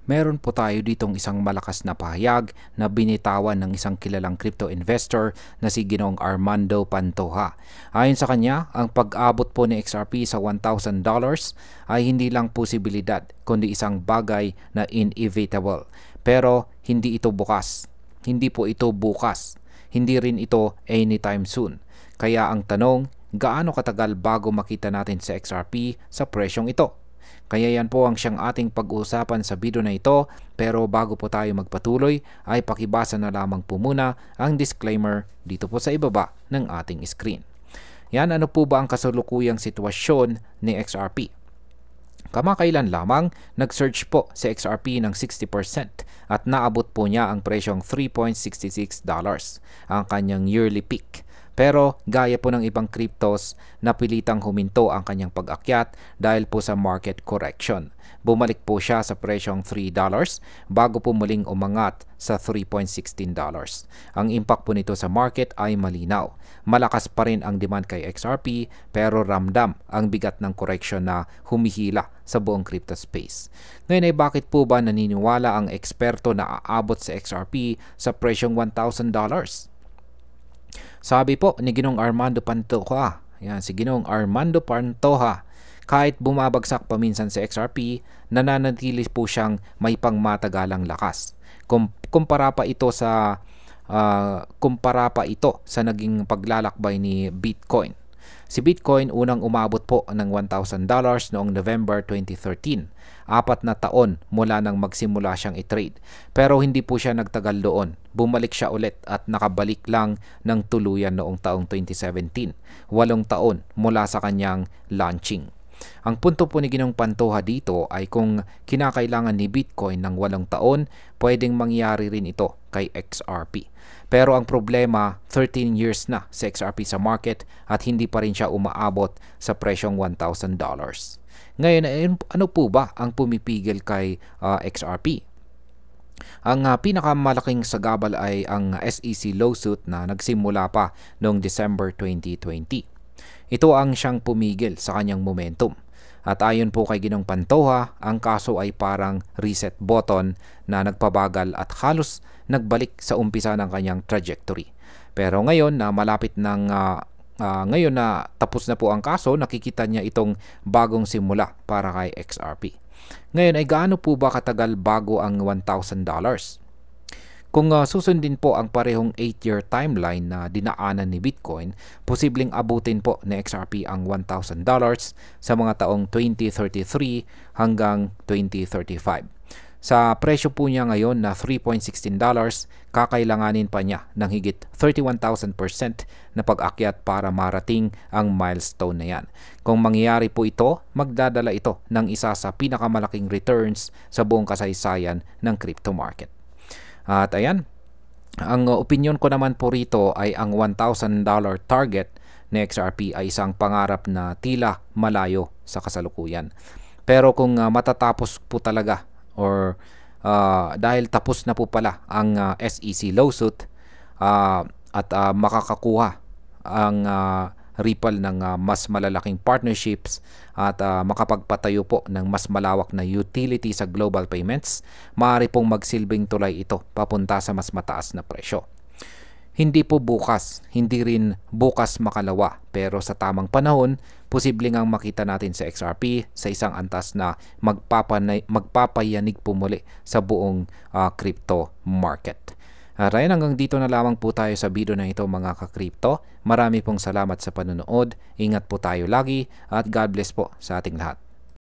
Meron po tayo ditong isang malakas na pahayag na binitawan ng isang kilalang crypto investor na si Ginoong Armando Pantoja. Ayon sa kanya, ang pag-abot po ni XRP sa $1,000 ay hindi lang posibilidad kundi isang bagay na inevitable. Pero hindi ito bukas. Hindi po ito bukas. Hindi rin ito anytime soon. Kaya ang tanong, gaano katagal bago makita natin sa XRP sa presyong ito? Kaya yan po ang siyang ating pag-uusapan sa video na ito, pero bago po tayo magpatuloy ay pakibasa na lamang po muna ang disclaimer dito po sa ibaba ng ating screen. Yan, ano po ba ang kasalukuyang sitwasyon ni XRP? Kamakailan lamang nag-surge po si XRP ng 60% at naabot po niya ang presyong $3.66 ang kanyang yearly peak. Pero gaya po ng ibang cryptos, napilitang huminto ang kanyang pag-akyat dahil po sa market correction. Bumalik po siya sa presyong $3 bago po muling umangat sa $3.16. Ang impact po nito sa market ay malinaw. Malakas pa rin ang demand kay XRP pero ramdam ang bigat ng correction na humihila sa buong crypto space. Ngayon ay bakit po ba naniniwala ang eksperto na aabot sa XRP sa presyong $1,000? Sabi po ni Ginoong Armando Pantoja, yan, si Ginoong Armando Pantoja, kahit bumabagsak paminsan sa XRP, nananatili po siyang may pangmatagalang lakas. Kumpara pa ito sa naging paglalakbay ni Bitcoin. Si Bitcoin unang umabot po ng $1,000 noong November 2013. 4 na taon mula nang magsimula siyang i-trade. Pero hindi po siya nagtagal doon. Bumalik siya ulit at nakabalik lang ng tuluyan noong taong 2017. 8 taon mula sa kanyang launching. Ang punto po ni Ginoong Pantoja dito ay kung kinakailangan ni Bitcoin ng 8 taon, pwedeng mangyari rin ito kay XRP. Pero ang problema, 13 years na si XRP sa market at hindi pa rin siya umaabot sa presyong $1,000. Ngayon, ano po ba ang pumipigil kay XRP? Ang pinakamalaking sagabal ay ang SEC lawsuit na nagsimula pa noong December 2020. Ito ang siyang pumigil sa kanyang momentum. At ayon po kay Ginoong Pantoja, ang kaso ay parang reset button na nagpabagal at halos nagbalik sa umpisa ng kanyang trajectory. Pero ngayon na ngayon na tapos na po ang kaso, nakikita niya itong bagong simula para kay XRP. Ngayon ay gaano po ba katagal bago ang $1,000? Kung susundin po ang parehong 8-year timeline na dinaanan ni Bitcoin, posibleng abutin po ni XRP ang $1,000 sa mga taong 2033 hanggang 2035. Sa presyo po niya ngayon na $3.16, kakailanganin pa niya ng higit 31,000% na pag-akyat para marating ang milestone na yan. Kung mangyayari po ito, magdadala ito ng isa sa pinakamalaking returns sa buong kasaysayan ng crypto market. At ayan, ang opinion ko naman po rito ay ang $1,000 target ni XRP ay isang pangarap na tila malayo sa kasalukuyan. Pero kung matatapos po talaga or dahil tapos na po pala ang SEC lawsuit at makakakuha ang Ripple ng mas malalaking partnerships at makapagpatayo po ng mas malawak na utility sa global payments, maaari pong magsilbing tulay ito papunta sa mas mataas na presyo. Hindi po bukas, hindi rin bukas makalawa, pero sa tamang panahon, posibleng ang makita natin sa XRP sa isang antas na magpapayanig po muli sa buong crypto market. Ryan, hanggang dito na lamang po tayo sa video na ito mga ka-crypto. Marami pong salamat sa panonood. Ingat po tayo lagi at God bless po sa ating lahat.